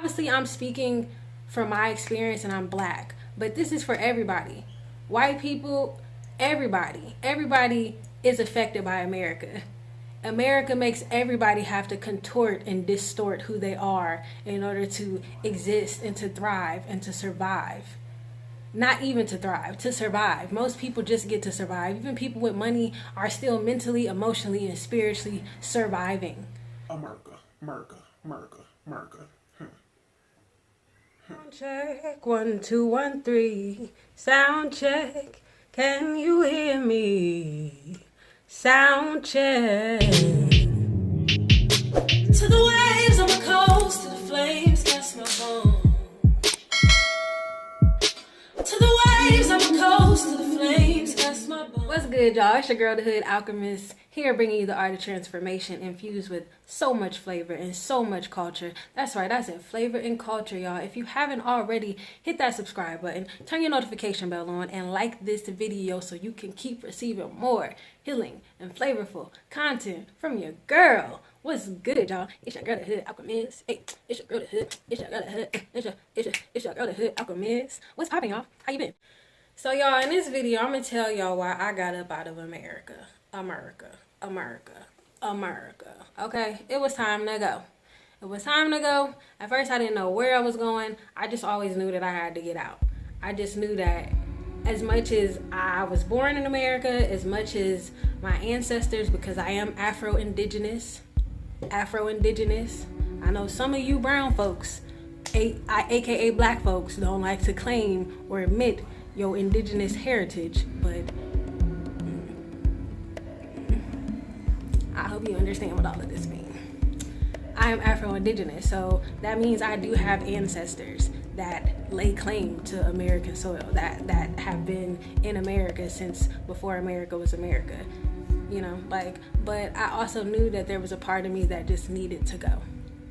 Obviously, I'm speaking from my experience and I'm Black, but this is for everybody. White people, everybody. Everybody is affected by America. America makes everybody have to contort and distort who they are in order to exist and to thrive and to survive. Not even to thrive, to survive. Most people just get to survive. Even people with money are still mentally, emotionally, and spiritually surviving. America, America, America, America. Sound check, 1 2 1 3. Sound check, can you hear me? Sound check. To the waves on the coast, to the flames cast my bone. To the waves on the coast, to the flames cast my bone. What's good, y'all? It's your girl, the Hood Alchemist, here bringing you the art of transformation infused with so much flavor and so much culture. That's right, I said flavor and culture, y'all. If you haven't already, hit that subscribe button, turn your notification bell on, and like this video so you can keep receiving more healing and flavorful content from your girl. What's good, y'all? It's your girl, the Hood Alchemist. Hey, it's your girl, the Hood. It's your girl, the Hood. It's your girl, the Hood Alchemist. What's poppin', y'all? How you been? So, y'all, in this video, I'm gonna tell y'all why I got up out of America. Okay, it was time to go. It was time to go. At first, I didn't know where I was going. I just always knew that I had to get out. I just knew that as much as I was born in America, as much as my ancestors, because I am Afro-Indigenous. I know some of you brown folks, aka Black folks, don't like to claim or admit your indigenous heritage, but I hope you understand what all of this means. I am Afro-Indigenous, so that means I do have ancestors that lay claim to American soil, that have been in America since before America was America. You know, like, but I also knew that there was a part of me that just needed to go,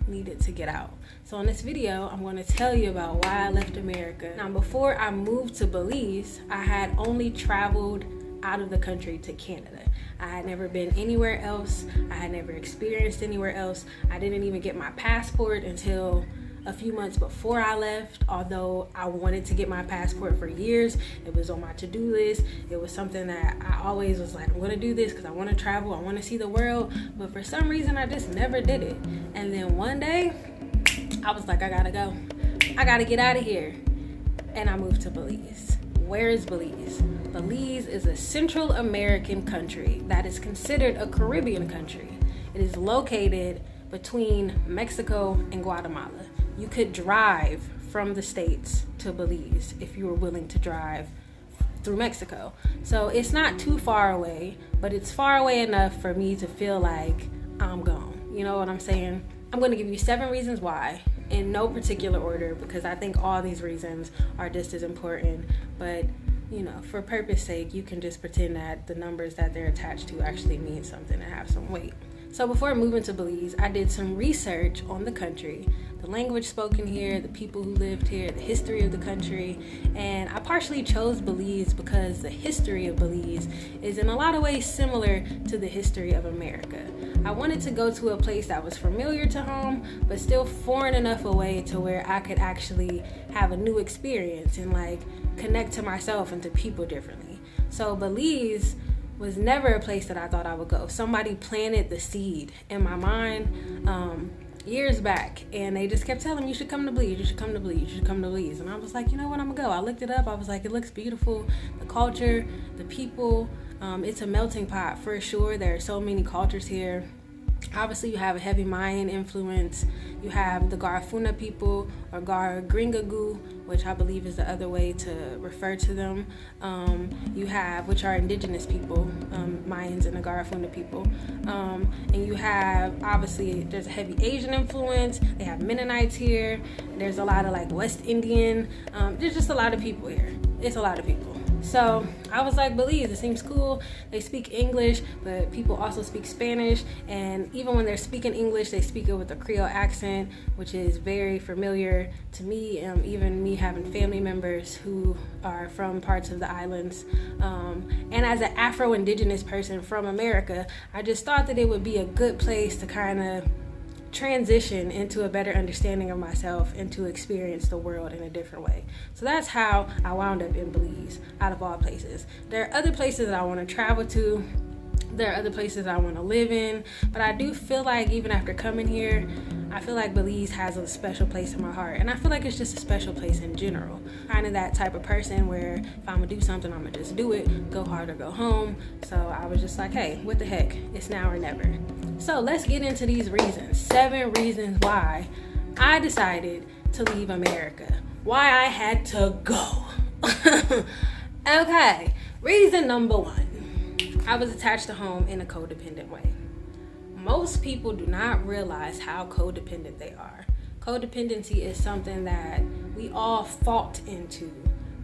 needed to get out. So in this video, I'm going to tell you about why I left America. Now, before I moved to Belize, I had only traveled out of the country to Canada. I had never been anywhere else. I had never experienced anywhere else. I didn't even get my passport until a few months before I left, although I wanted to get my passport for years. It was on my to-do list. It was something that I always was like, I'm gonna do this because I want to travel, I want to see the world, but for some reason I just never did it. And then one day I was like, I gotta go, I gotta get out of here, and I moved to Belize. Where is Belize? Belize is a Central American country that is considered a Caribbean country. It is located between Mexico and Guatemala. You could drive from the States to Belize if you were willing to drive through Mexico. So it's not too far away, but it's far away enough for me to feel like I'm gone. You know what I'm saying? I'm going to give you 7 reasons why, in no particular order, because I think all these reasons are just as important. But, you know, for purpose sake, you can just pretend that the numbers that they're attached to actually mean something and have some weight. So before moving to Belize, I did some research on the country, the language spoken here, the people who lived here, the history of the country, and I partially chose Belize because the history of Belize is in a lot of ways similar to the history of America. I wanted to go to a place that was familiar to home, but still foreign enough away to where I could actually have a new experience and like connect to myself and to people differently. So Belize was never a place that I thought I would go. Somebody planted the seed in my mind years back, and they just kept telling me, you should come to Belize, you should come to Belize, you should come to Belize. And I was like, you know what, I'm gonna go. I looked it up. I was like, it looks beautiful. The culture, the people, it's a melting pot for sure. There are so many cultures here. Obviously, you have a heavy Mayan influence. You have the Garifuna people, or Gringagu, which I believe is the other way to refer to them. You have, which are indigenous people, Mayans and the Garifuna people. And you have, obviously, there's a heavy Asian influence. They have Mennonites here. There's a lot of like West Indian. There's just a lot of people here. It's a lot of people. So I was like, Belize, it seems cool. They speak English, but people also speak Spanish. And even when they're speaking English, they speak it with a Creole accent, which is very familiar to me. Even me having family members who are from parts of the islands. And as an Afro-Indigenous person from America, I just thought that it would be a good place to kind of transition into a better understanding of myself and to experience the world in a different way. So that's how I wound up in Belize, out of all places. There are other places that I want to travel to. There are other places I want to live in, but I do feel like even after coming here, I feel like Belize has a special place in my heart, and I feel like it's just a special place in general. Kind of that type of person where if I'm gonna do something, I'm gonna just do it, go hard or go home. So I was just like, hey, what the heck, it's now or never. So let's get into these reasons. 7 reasons why I decided to leave America, why I had to go. Okay, reason number 1. I was attached to home in a codependent way. Most people do not realize how codependent they are. Codependency is something that we all fault into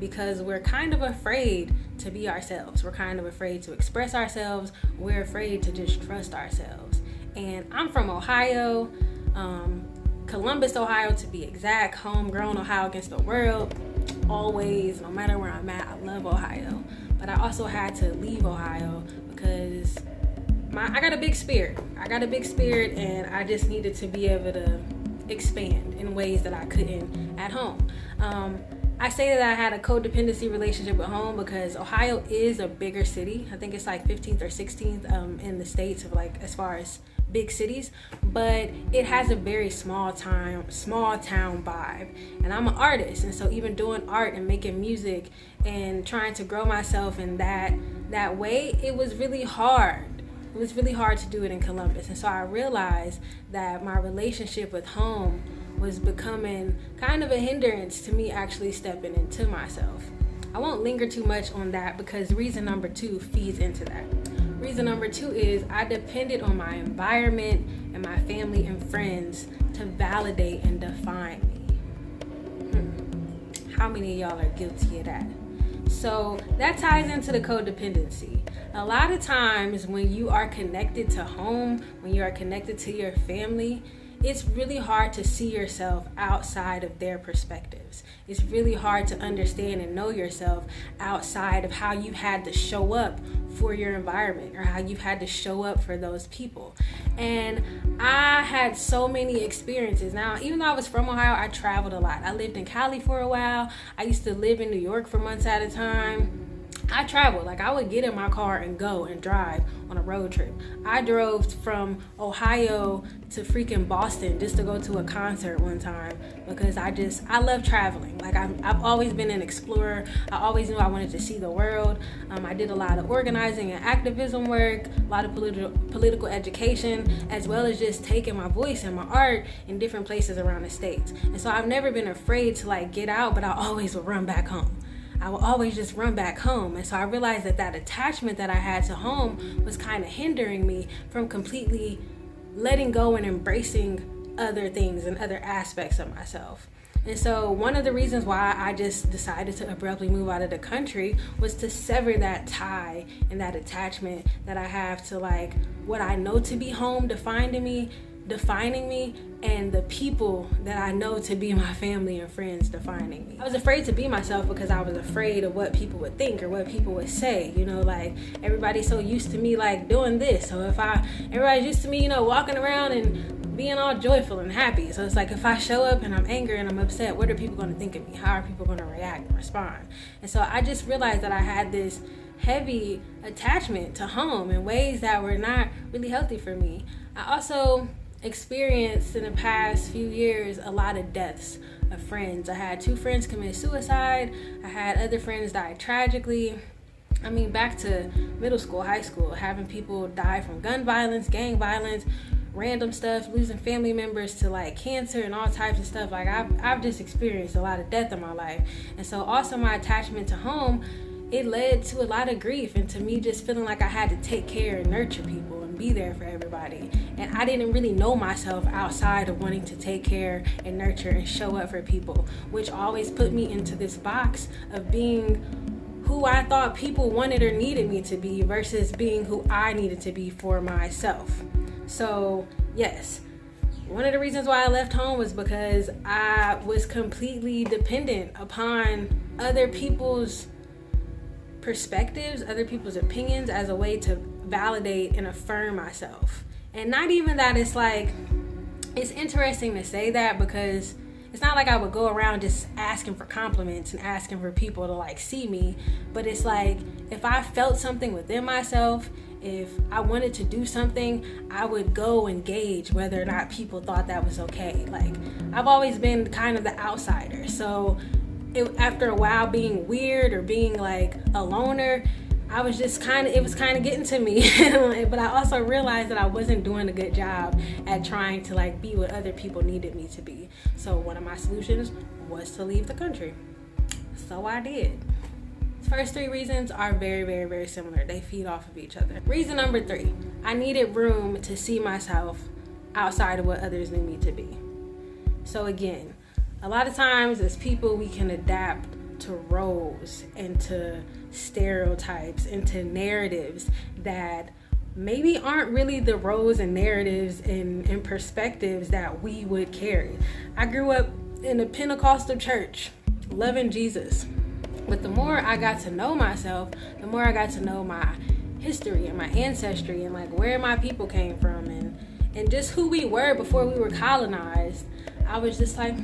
because we're kind of afraid to be ourselves. We're kind of afraid to express ourselves. We're afraid to just trust ourselves. And I'm from Ohio, Columbus, Ohio to be exact, homegrown, Ohio against the world. Always, no matter where I'm at, I love Ohio. But I also had to leave Ohio because I got a big spirit. And I just needed to be able to expand in ways that I couldn't at home. I say that I had a codependency relationship at home because Ohio is a bigger city. I think it's like 15th or 16th in the states of like as far as big cities, but it has a very small town vibe. And I'm an artist, and so even doing art and making music and trying to grow myself in that way, it was really hard. It was really hard to do it in Columbus. And so I realized that my relationship with home was becoming kind of a hindrance to me actually stepping into myself. I won't linger too much on that because reason number 2 feeds into that. Reason number 2 is I depended on my environment and my family and friends to validate and define me. How many of y'all are guilty of that? So that ties into the codependency. A lot of times when you are connected to home, when you are connected to your family, it's really hard to see yourself outside of their perspectives. It's really hard to understand and know yourself outside of how you had to show up for your environment or how you've had to show up for those people. And I had so many experiences. Now, even though I was from Ohio, I traveled a lot. I lived in Cali for a while. I used to live in New York for months at a time. I traveled. Like, I would get in my car and go and drive on a road trip. I drove from Ohio to freaking Boston just to go to a concert one time because I love traveling. Like, I've always been an explorer. I always knew I wanted to see the world. I did a lot of organizing and activism work, a lot of political education, as well as just taking my voice and my art in different places around the States. And so I've never been afraid to like get out, but I always would run back home. I would always just run back home. And so I realized that attachment that I had to home was kind of hindering me from completely letting go and embracing other things and other aspects of myself. And so one of the reasons why I just decided to abruptly move out of the country was to sever that tie and that attachment that I have to like what I know to be home defining me, and the people that I know to be my family and friends defining me. I was afraid to be myself because I was afraid of what people would think or what people would say. You know, like everybody's so used to me like doing this. So everybody's used to me, you know, walking around and being all joyful and happy. So it's like if I show up and I'm angry and I'm upset, what are people going to think of me? How are people going to react and respond? And so I just realized that I had this heavy attachment to home in ways that were not really healthy for me. I also experienced in the past few years a lot of deaths of friends. I had 2 friends commit suicide. I had other friends die tragically. I mean, back to middle school, high school, having people die from gun violence, gang violence, random stuff, losing family members to like cancer and all types of stuff. Like I've just experienced a lot of death in my life. And so also my attachment to home, it led to a lot of grief and to me just feeling like I had to take care and nurture people and be there for everybody. And I didn't really know myself outside of wanting to take care and nurture and show up for people, which always put me into this box of being who I thought people wanted or needed me to be versus being who I needed to be for myself. So yes, one of the reasons why I left home was because I was completely dependent upon other people's perspectives, other people's opinions as a way to validate and affirm myself. And not even that it's like it's interesting to say that because it's not like I would go around just asking for compliments and asking for people to like see me, but it's like if I felt something within myself, if I wanted to do something, I would go and gauge whether or not people thought that was okay. Like, I've always been kind of the outsider, so after a while being weird or being like a loner, it was kind of getting to me. But I also realized that I wasn't doing a good job at trying to like be what other people needed me to be. So one of my solutions was to leave the country. So I did. The first 3 reasons are very, very, very similar. They feed off of each other. Reason number 3, I needed room to see myself outside of what others knew me to be. So again, a lot of times as people, we can adapt to roles and to stereotypes and to narratives that maybe aren't really the roles and narratives and perspectives that we would carry. I grew up in a Pentecostal church, loving Jesus. But the more I got to know myself, the more I got to know my history and my ancestry and like where my people came from and just who we were before we were colonized, I was just like,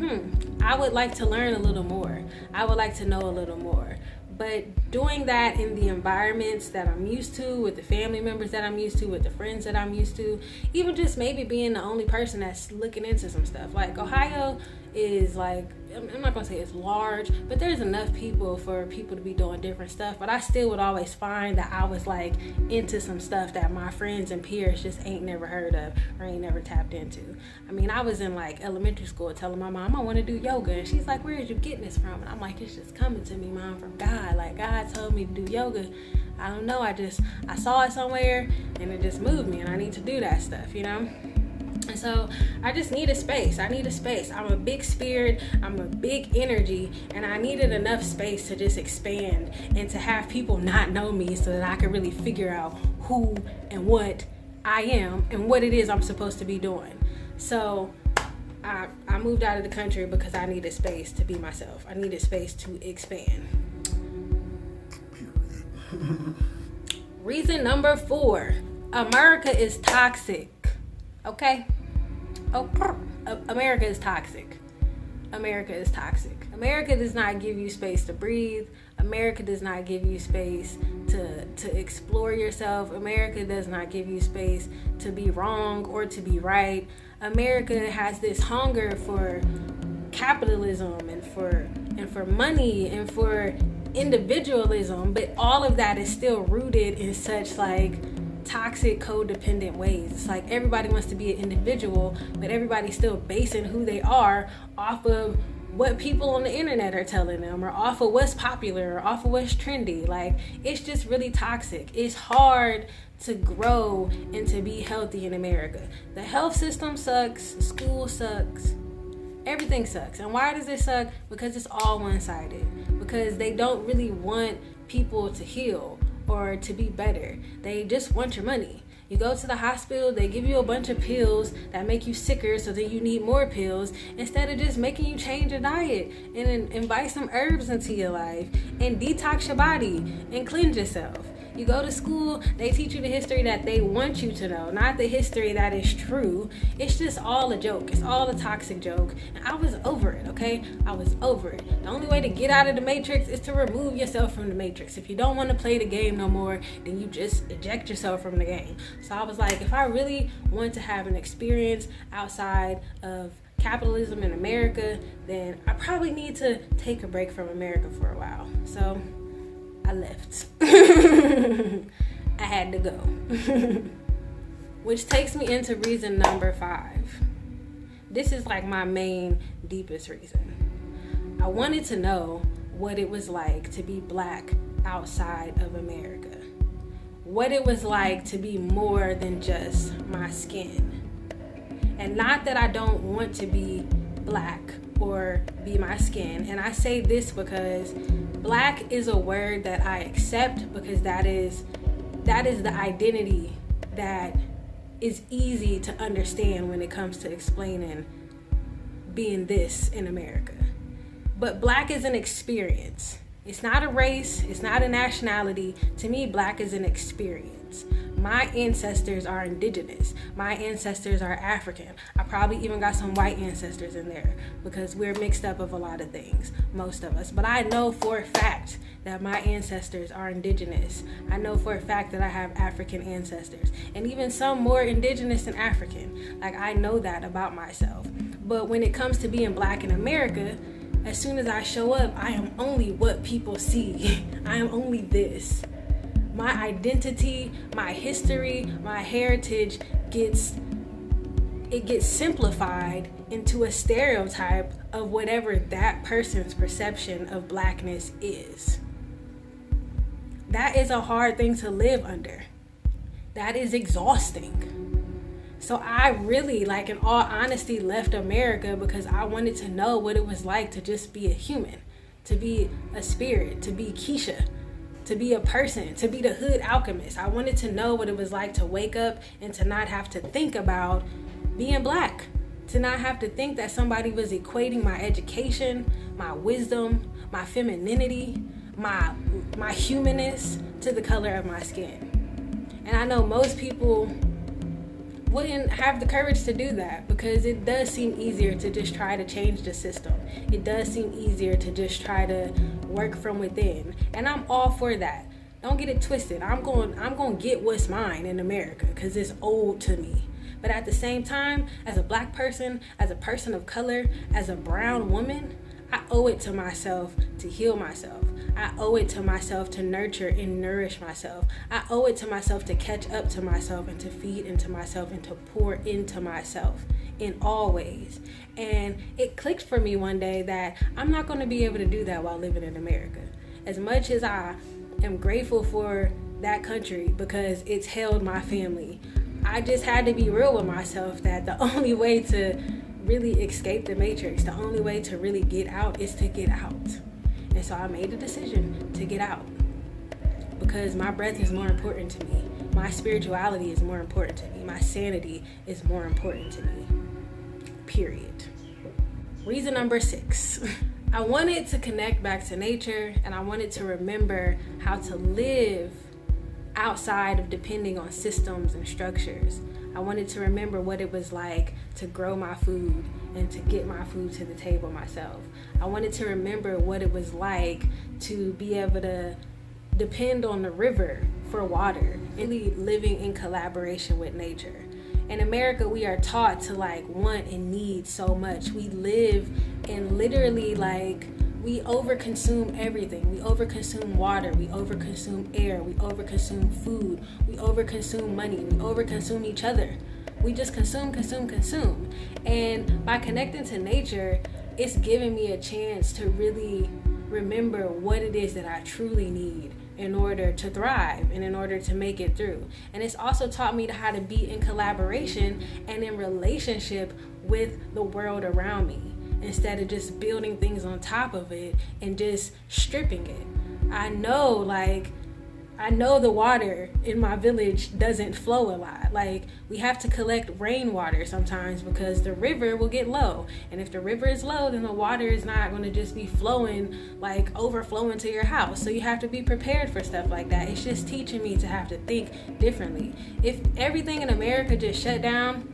I would like to learn a little more. I would like to know a little more. But doing that in the environments that I'm used to, with the family members that I'm used to, with the friends that I'm used to, even just maybe being the only person that's looking into some stuff. Like, Ohio is like, I'm not gonna say it's large, but there's enough people for people to be doing different stuff. But I still would always find that I was like into some stuff that my friends and peers just ain't never heard of or ain't never tapped into. I mean, I was in like elementary school telling my mom I want to do yoga, and she's like, "Where are you getting this from?" And I'm like, "It's just coming to me, Mom, from God. Like, God told me to do yoga. I don't know. I saw it somewhere and it just moved me, and I need to do that stuff, you know." And so I just need a space. I need a space. I'm a big spirit. I'm a big energy. And I needed enough space to just expand and to have people not know me so that I could really figure out who and what I am and what it is I'm supposed to be doing. So I moved out of the country because I needed space to be myself. I needed space to expand. Reason number 4, America is toxic. Okay? America is toxic. America is toxic. America does not give you space to breathe. America does not give you space to explore yourself. America does not give you space to be wrong or to be right. America has this hunger for capitalism and for money and for individualism, but all of that is still rooted in such like toxic, codependent ways. It's like everybody wants to be an individual, but everybody's still basing who they are off of what people on the internet are telling them, or off of what's popular, or off of what's trendy. Like, it's just really toxic. It's hard to grow and to be healthy in America. The health system sucks, school sucks, everything sucks. And why does it suck? Because it's all one-sided. Because they don't really want people to heal or to be better. They just want your money. You go to the hospital, they give you a bunch of pills that make you sicker, so then you need more pills, instead of just making you change your diet and invite some herbs into your life and detox your body and cleanse yourself. You go to school, they teach you the history that they want you to know, not the history that is true. It's just all a joke. It's all a toxic joke. And I was over it, okay? I was over it. The only way to get out of the matrix is to remove yourself from the matrix. If you don't want to play the game no more, then you just eject yourself from the game. So I was like, if I really want to have an experience outside of capitalism in America, then I probably need to take a break from America for a while. So I left. I had to go. Which takes me into reason number 5. This is like my main, deepest reason. I wanted to know what it was like to be Black outside of America. What it was like to be more than just my skin. And not that I don't want to be Black or be my skin. And I say this because Black is a word that I accept, because that is the identity that is easy to understand when it comes to explaining being this in America. But Black is an experience. It's not a race. It's not a nationality. To me, Black is an experience. Africans. My ancestors are indigenous. My ancestors are African. I probably even got some white ancestors in there because we're mixed up of a lot of things, most of us. But I know for a fact that my ancestors are indigenous. I know for a fact that I have African ancestors, and even some more indigenous than African. Like, I know that about myself. But when it comes to being black in America, as soon as I show up, I am only what people see. I am only this. My identity, my history, my heritage gets simplified into a stereotype of whatever that person's perception of blackness is. That is a hard thing to live under. That is exhausting. So I really, like, in all honesty, left America because I wanted to know what it was like to just be a human, to be a spirit, to be Keisha, to be a person, to be the Hood Alchemist. I wanted to know what it was like to wake up and to not have to think about being black, to not have to think that somebody was equating my education, my wisdom, my femininity, my humanness to the color of my skin. And I know most people wouldn't have the courage to do that because it does seem easier to just try to change the system. It does seem easier to just try to work from within. And I'm all for that. Don't get it twisted. I'm going to get what's mine in America because it's old to me. But at the same time, as a black person, as a person of color, as a brown woman, I owe it to myself to heal myself. I owe it to myself to nurture and nourish myself. I owe it to myself to catch up to myself and to feed into myself and to pour into myself in all ways. And it clicked for me one day that I'm not going to be able to do that while living in America. As much as I am grateful for that country because it's held my family, I just had to be real with myself that the only way to really escape the matrix, the only way to really get out is to get out. And so I made the decision to get out because my breath is more important to me. My spirituality is more important to me. My sanity is more important to me. Period. Reason number 6. I wanted to connect back to nature, and I wanted to remember how to live outside of depending on systems and structures. I wanted to remember what it was like to grow my food and to get my food to the table myself. I wanted to remember what it was like to be able to depend on the river for water, really living in collaboration with nature. In America, we are taught to want and need so much. We live in literally we overconsume everything. We overconsume water, we overconsume air, we overconsume food, we overconsume money, we overconsume each other. We just consume. And by connecting to nature, it's giving me a chance to really remember what it is that I truly need in order to thrive and in order to make it through. And it's also taught me how to be in collaboration and in relationship with the world around me, instead of just building things on top of it and just stripping it. I know the water in my village doesn't flow a lot. We have to collect rainwater sometimes because the river will get low. And if the river is low, then the water is not going to just be flowing, overflowing to your house. So you have to be prepared for stuff like that. It's just teaching me to have to think differently. If everything in America just shut down,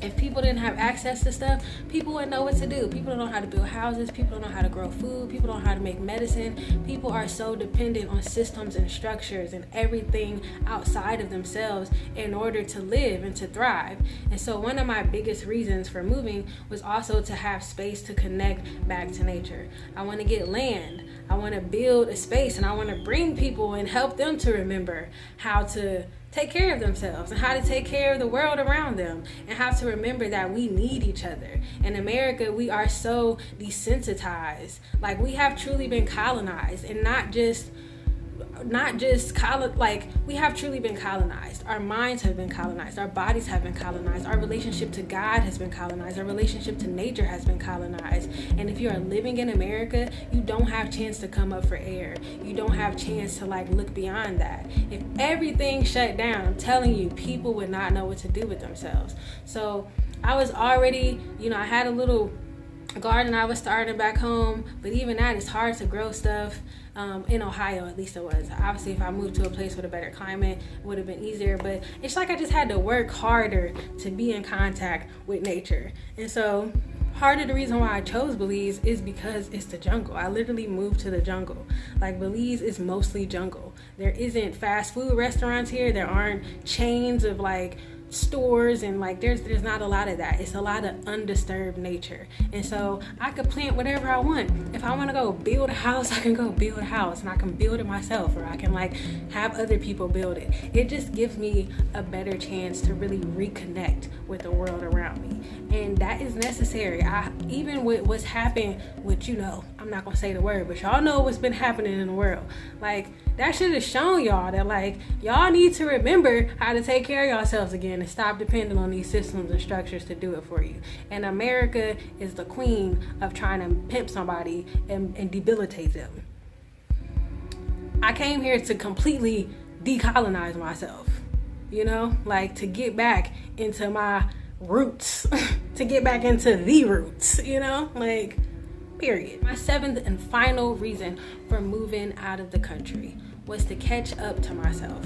if people didn't have access to stuff, people wouldn't know what to do. People don't know how to build houses. People don't know how to grow food. People don't know how to make medicine. People are so dependent on systems and structures and everything outside of themselves in order to live and to thrive. And so one of my biggest reasons for moving was also to have space to connect back to nature. I want to get land. I want to build a space, and I want to bring people and help them to remember how to take care of themselves and how to take care of the world around them, and how to remember that we need each other. In America, we are so desensitized. We have truly been colonized, and we have truly been colonized. Our minds have been colonized. Our bodies have been colonized. Our relationship to God has been colonized. Our relationship to nature has been colonized. And if you are living in America, you don't have chance to come up for air. You don't have chance to look beyond that. If everything shut down, I'm telling you, people would not know what to do with themselves. So I was already, I had a little garden I was starting back home, but even that, it's hard to grow stuff. In Ohio, at least it was. Obviously, if I moved to a place with a better climate, it would have been easier, but it's like I just had to work harder to be in contact with nature. And so part of the reason why I chose Belize is because it's the jungle. I literally moved to the jungle. Like, Belize is mostly jungle. There isn't fast food restaurants here. There aren't chains of like stores, and like there's not a lot of that. It's a lot of undisturbed nature. And so I could plant whatever I want. If I want to go build a house, I can go build a house, and I can build it myself, or I can like have other people build it. It just gives me a better chance to really reconnect with the world around me, and that is necessary. Even with what's happened with, I'm not gonna say the word, but y'all know what's been happening in the world. Like, that should have shown y'all that like y'all need to remember how to take care of yourselves again and stop depending on these systems and structures to do it for you. And America is the queen of trying to pimp somebody and debilitate them. I came here to completely decolonize myself, like to get back into my roots, to get back into the roots, like, period. My 7th and final reason for moving out of the country was to catch up to myself,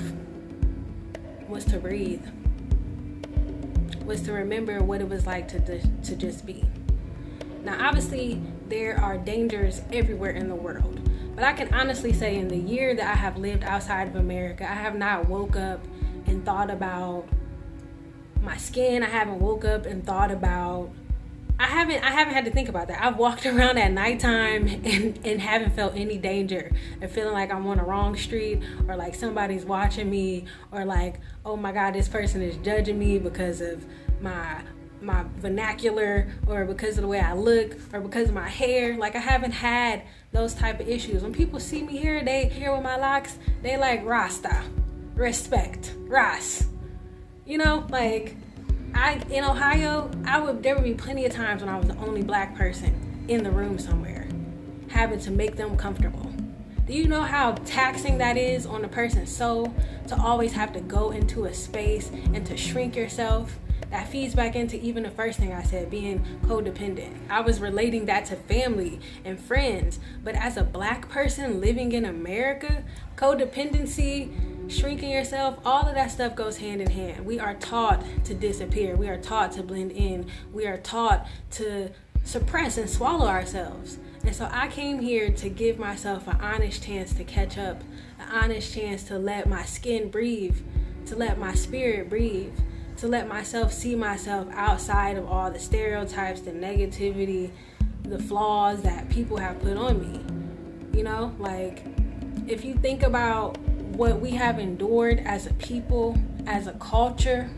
was to breathe, was to remember what it was like to just be. Now, obviously, there are dangers everywhere in the world, but I can honestly say in the year that I have lived outside of America, I have not woke up and thought about my skin. I haven't woke up and thought about I haven't had to think about that. I've walked around at nighttime and haven't felt any danger of feeling like I'm on the wrong street, or like somebody's watching me, or like, oh my God, this person is judging me because of my vernacular, or because of the way I look, or because of my hair. Like, I haven't had those type of issues. When people see me here with my locks, they like, Rasta, respect, Ras. Like, in Ohio, there would be plenty of times when I was the only black person in the room somewhere, having to make them comfortable. Do you know how taxing that is on a person's soul, to always have to go into a space and to shrink yourself? That feeds back into even the first thing I said, being codependent. I was relating that to family and friends, but as a black person living in America, codependency, shrinking yourself, all of that stuff goes hand in hand. We are taught to disappear. We are taught to blend in. We are taught to suppress and swallow ourselves. And so I came here to give myself an honest chance to catch up, an honest chance to let my skin breathe, to let my spirit breathe, to let myself see myself outside of all the stereotypes, the negativity, the flaws that people have put on me. Like, if you think about what we have endured as a people, as a culture,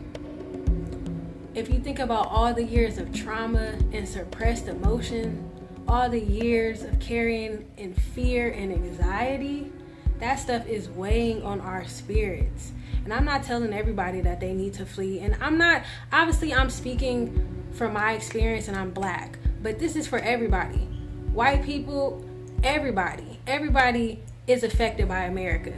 if you think about all the years of trauma and suppressed emotion, all the years of carrying in fear and anxiety, that stuff is weighing on our spirits. And I'm not telling everybody that they need to flee. And I'm speaking from my experience, and I'm black, but this is for everybody. White people, everybody. Everybody is affected by America.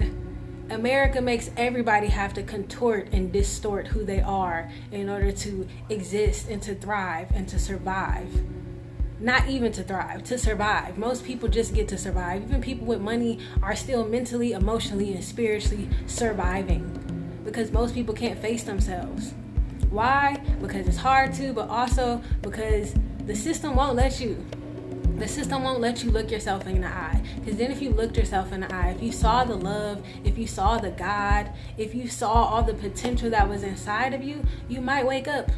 America makes everybody have to contort and distort who they are in order to exist and to thrive and to survive. Not even to thrive, to survive. Most people just get to survive. Even people with money are still mentally, emotionally, and spiritually surviving, because most people can't face themselves. Why? Because it's hard to, but also because the system won't let you. The system won't let you look yourself in the eye. Because then if you looked yourself in the eye, if you saw the love, if you saw the God, if you saw all the potential that was inside of you, you might wake up.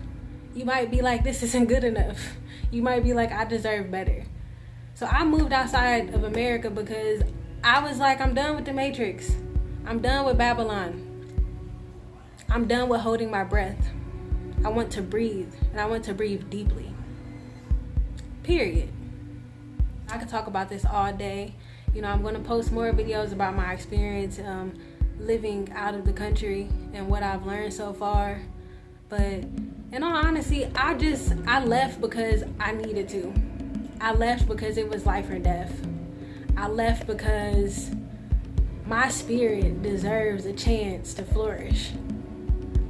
You might be like, this isn't good enough. You might be like, I deserve better. So I moved outside of America because I was like, I'm done with the Matrix. I'm done with Babylon. I'm done with holding my breath. I want to breathe, and I want to breathe deeply. Period. I could talk about this all day. I'm going to post more videos about my experience living out of the country and what I've learned so far. But in all honesty, I left because I needed to. I left because it was life or death. I left because my spirit deserves a chance to flourish.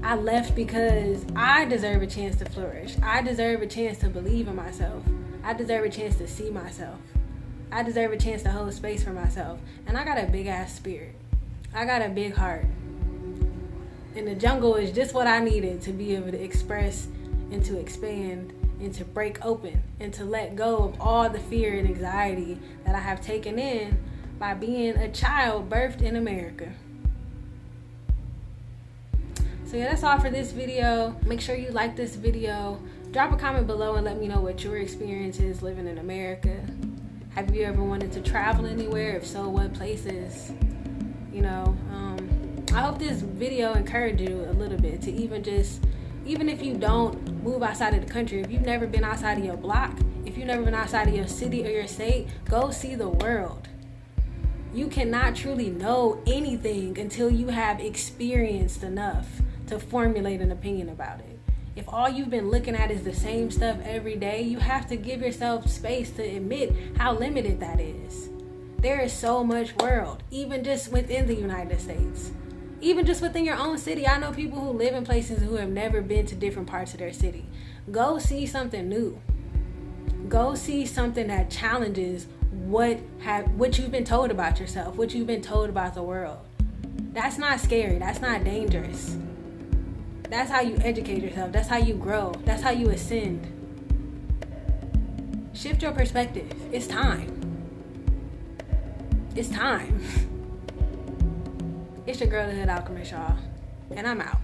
I left because I deserve a chance to flourish. I deserve a chance to believe in myself. I deserve a chance to see myself. I deserve a chance to hold space for myself. And I got a big ass spirit. I got a big heart. And the jungle is just what I needed to be able to express and to expand and to break open and to let go of all the fear and anxiety that I have taken in by being a child birthed in America. So yeah, that's all for this video. Make sure you like this video. Drop a comment below and let me know what your experience is living in America. Have you ever wanted to travel anywhere? If so, what places? You know, I hope this video encouraged you a little bit to even if you don't move outside of the country, if you've never been outside of your block, if you've never been outside of your city or your state, go see the world. You cannot truly know anything until you have experienced enough to formulate an opinion about it. If all you've been looking at is the same stuff every day, you have to give yourself space to admit how limited that is. There is so much world, even just within the United States. Even just within your own city. I know people who live in places who have never been to different parts of their city. Go see something new. Go see something that challenges what you've been told about yourself, what you've been told about the world. That's not scary. That's not dangerous. That's how you educate yourself. That's how you grow. That's how you ascend. Shift your perspective. It's time. It's time. It's your girl, the Hood Alchemist, y'all. And I'm out.